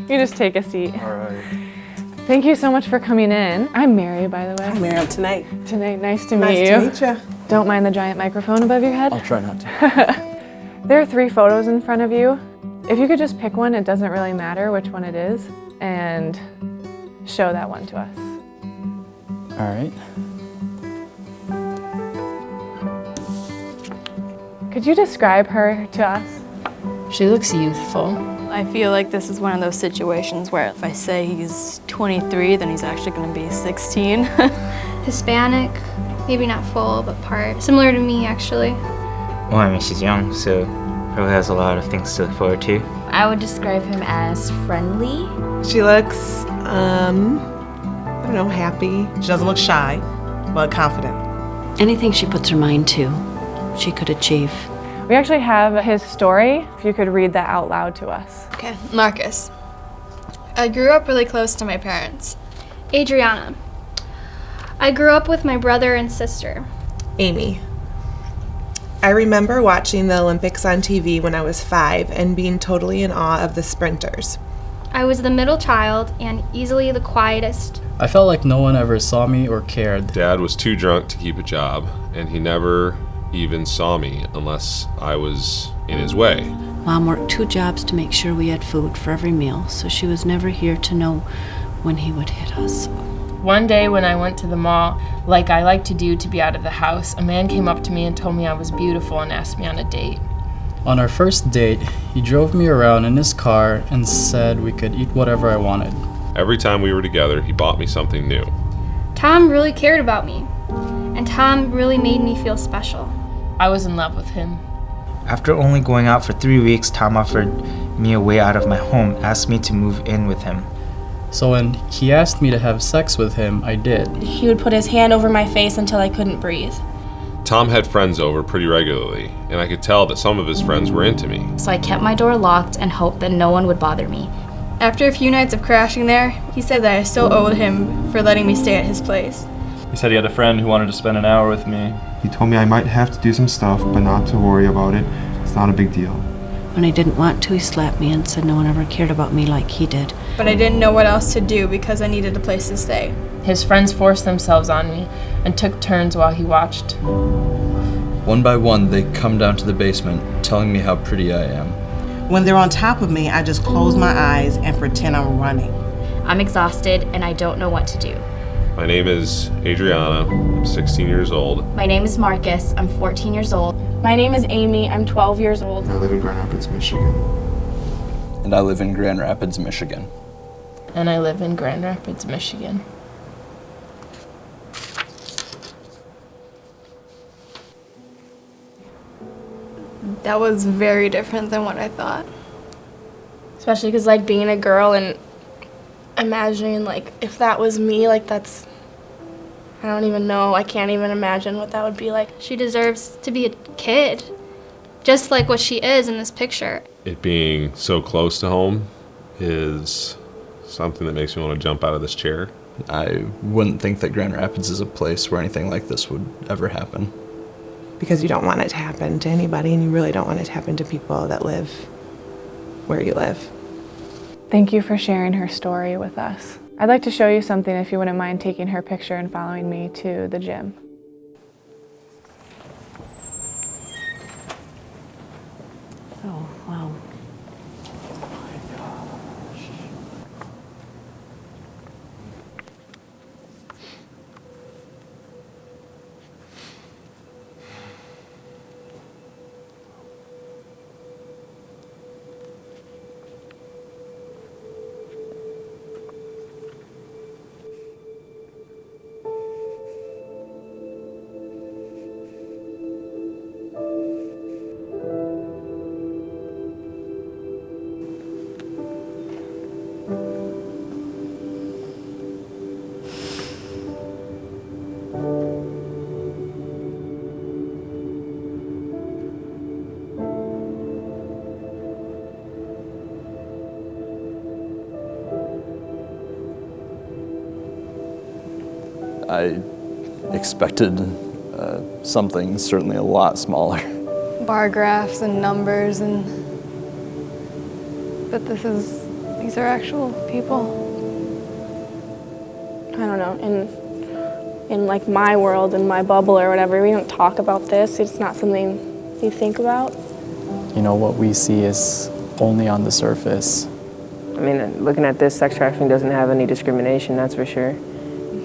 You just take a seat. All right. Thank you so much for coming in. I'm Mary, by the way. I'm Mary. Tonight. Tonight, nice to meet you. Nice to meet you. Don't mind the giant microphone above your head. I'll try not to. There are 3 photos in front of you. If you could just pick one, it doesn't really matter which one it is, and show that one to us. All right. Could you describe her to us? She looks youthful. I feel like this is one of those situations where if I say he's 23, then he's actually going to be 16. Hispanic, maybe not full, but part. Similar to me, actually. Well, I mean, she's young, so probably has a lot of things to look forward to. I would describe him as friendly. She looks, I don't know, happy. She doesn't look shy, but confident. Anything she puts her mind to, she could achieve. We actually have his story, if you could read that out loud to us. Okay, Marcus. I grew up really close to my parents. Adriana. I grew up with my brother and sister. Amy. I remember watching the Olympics on TV when I was 5 and being totally in awe of the sprinters. I was the middle child and easily the quietest. I felt like no one ever saw me or cared. Dad was too drunk to keep a job, and he never even saw me unless I was in his way. Mom worked 2 jobs to make sure we had food for every meal, so she was never here to know when he would hit us. One day when I went to the mall, like I like to do to be out of the house, a man came up to me and told me I was beautiful and asked me on a date. On our first date, he drove me around in his car and said we could eat whatever I wanted. Every time we were together, he bought me something new. Tom really cared about me, and Tom really made me feel special. I was in love with him. After only going out for 3 weeks, Tom offered me a way out of my home, asked me to move in with him. So when he asked me to have sex with him, I did. He would put his hand over my face until I couldn't breathe. Tom had friends over pretty regularly, and I could tell that some of his friends were into me. So I kept my door locked and hoped that no one would bother me. After a few nights of crashing there, he said that I still owed him for letting me stay at his place. He said he had a friend who wanted to spend an hour with me. He told me I might have to do some stuff, but not to worry about it. It's not a big deal. When I didn't want to, he slapped me and said no one ever cared about me like he did. But I didn't know what else to do because I needed a place to stay. His friends forced themselves on me and took turns while he watched. One by one, they come down to the basement, telling me how pretty I am. When they're on top of me, I just close my eyes and pretend I'm running. I'm exhausted and I don't know what to do. My name is Adriana. I'm 16 years old. My name is Marcus. I'm 14 years old. My name is Amy. I'm 12 years old. I live in Grand Rapids, Michigan. And I live in Grand Rapids, Michigan. And I live in Grand Rapids, Michigan. That was very different than what I thought. Especially because, like, being a girl and imagining, like, if that was me, like, that's, I don't even know. I can't even imagine what that would be like. She deserves to be a kid, just like what she is in this picture. It being so close to home is something that makes me want to jump out of this chair. I wouldn't think that Grand Rapids is a place where anything like this would ever happen. Because you don't want it to happen to anybody, and you really don't want it to happen to people that live where you live. Thank you for sharing her story with us. I'd like to show you something if you wouldn't mind taking her picture and following me to the gym. Oh, wow. I expected something certainly a lot smaller. Bar graphs and numbers, but this is These are actual people. I don't know, in like my world, in my bubble or whatever, we don't talk about this. It's not something you think about. You know, what we see is only on the surface. I mean, looking at this, sex trafficking doesn't have any discrimination, that's for sure.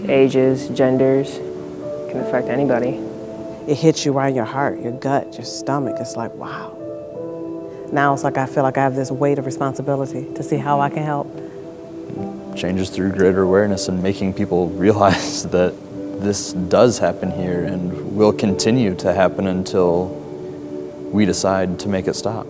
Ages, genders, can affect anybody. It hits you right in your heart, your gut, your stomach. It's like, wow. Now it's like I feel like I have this weight of responsibility to see how I can help. Changes through greater awareness and making people realize that this does happen here and will continue to happen until we decide to make it stop.